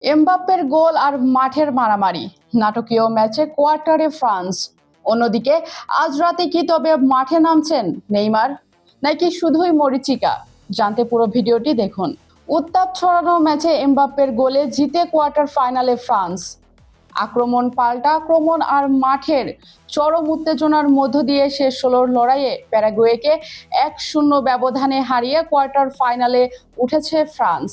এমবাপ্পের গোল আর মাঠের মারামারি, নাটকীয় ম্যাচে কোয়ার্টারে ফ্রান্স। অন্যদিকে আজ রাতে কি তবে মাঠে নামছেন নেইমার, নাকি শুধুই মরিচিকা? জানতে পুরো ভিডিওটি দেখুন। উত্তাপ ছড়ানো ম্যাচে এমবাপ্পের গোলে জিতে কোয়ার্টার ফাইনালে ফ্রান্স। আক্রমণ পাল্টা আক্রমণ আর মাঠের চরম উত্তেজনার মধ্য দিয়ে শেষ 16 লড়াইয়ে প্যারাগুয়েকে 1-0 ব্যবধানে হারিয়ে কোয়ার্টার ফাইনালে উঠেছে ফ্রান্স।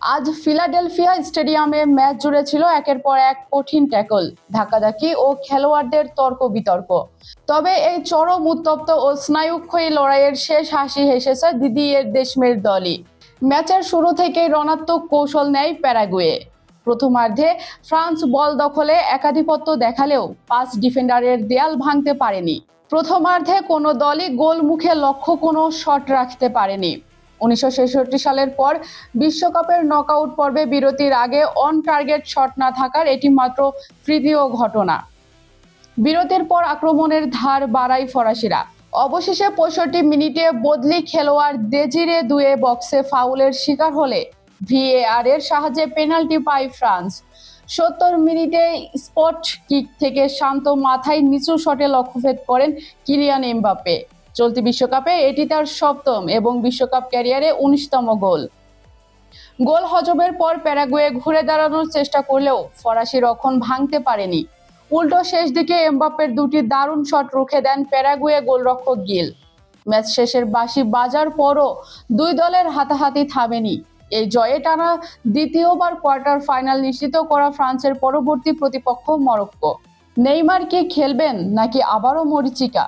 আজ ফিলাডেলফিয়া স্টেডিয়ামে ম্যাচ জুড়ে ছিল একের পর এক কঠিন ট্যাকল, ধাক্কাধাক্কি ও খেলোয়াড়দের তর্ক বিতর্ক। তবে এই চরম উত্তপ্ত ও স্নায়ুক্ষয়ী লড়াইয়ের শেষ হাসি হেসেছে দিদিয়ের দেশমের দলই। ম্যাচের শুরু থেকেই রণাত্মক কৌশল নেয় প্যারাগুয়ে। প্রথমার্ধে ফ্রান্স বল দখলে একাধিপত্য দেখালেও 5 ডিফেন্ডারের দেয়াল ভাঙতে পারেনি। প্রথমার্ধে কোনো দলই গোল মুখে লক্ষ্য কোনো শট রাখতে পারেনি। 1966 সালের পর বিশ্বকাপের নকআউট পর্বে বিরতির আগে অন টার্গেট শট না থাকার এটি মাত্র তৃতীয় ঘটনা। বিরতির পর আক্রমণের ধার বাড়ায় ফরাসিরা। অবশেষে 65 মিনিটে বদলি খেলোয়াড় দেজিরে দুয়ে বক্সে ফাউলের শিকার হলে ভিএআর এর সাহায্যে পেনাল্টি পায় ফ্রান্স। 70 মিনিটে স্পট কিক থেকে শান্ত মাথায় নিচু শটে লক্ষ্যভেদ করেন কিলিয়ান এমবাপ্পে। চলতি বিশ্বকাপে এটি তার 7ম এবং বিশ্বকাপ ক্যারিয়ারে 19তম গোল। গোল হজমের পর প্যারাগুয়ে ঘুরে দাঁড়ানোর চেষ্টা করলেও ফরাসি রক্ষণ ভাঙতে পারেনি। উল্টো শেষ দিকে এমবাপ্পের দুটি দারুণ শট রুখে দেন প্যারাগুয়ে গোলরক্ষক গিল। ম্যাচ শেষের বাঁশি বাজার পরও দুই দলের হাতাহাতি থামেনি। এই জয়ে টানা দ্বিতীয়বার কোয়ার্টার ফাইনাল নিশ্চিত করা ফ্রান্সের পরবর্তী প্রতিপক্ষ মরক্কো। নেইমার কি খেলবেন নাকি আবারও মরিচিকা?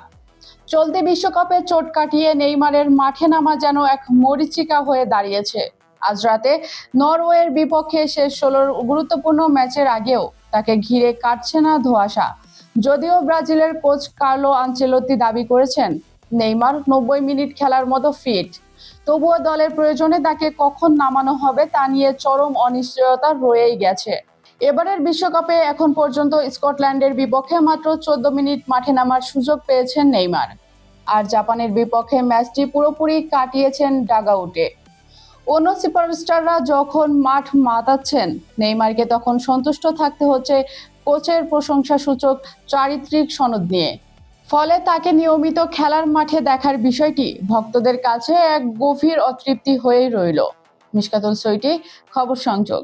চলতি বিশ্বকাপে চোট কাটিয়ে নেইমারের মাঠে নামা যেন এক মরিচিকা হয়ে দাঁড়িয়েছে। আজ রাতে নরওয়ের বিপক্ষে শেষ 16 গুরুত্বপূর্ণ ম্যাচের আগেও তাকে ঘিরে কাটছে না ধোঁয়াশা। যদিও ব্রাজিলের কোচ কার্লো আনচেলোত্তি দাবি করেছেন নেইমার 90 মিনিট খেলার মতো ফিট, তবুও দলের প্রয়োজনে তাকে কখন নামানো হবে তা নিয়ে চরম অনিশ্চয়তা রয়েই গেছে। এবারের বিশ্বকাপে এখন পর্যন্ত স্কটল্যান্ডের বিপক্ষে মাত্র 14 মিনিট মাঠে নামার সুযোগ পেয়েছেন নেইমার, আর জাপানের বিপক্ষে ম্যাচটি পুরোপুরি কাটিয়েছেন ডাগআউটে। অন্য সুপারস্টাররা যখন মাঠ মাতাচ্ছেন, নেইমারকে তখন সন্তুষ্ট থাকতে হচ্ছে কোচের প্রশংসাসূচক চারিত্রিক সনদ নিয়ে। ফলে তাকে নিয়মিত খেলার মাঠে দেখার বিষয়টি ভক্তদের কাছে এক গভীর অতৃপ্তি হয়েই রইল। মিশকাতুল সৈটি, খবর সংযোগ।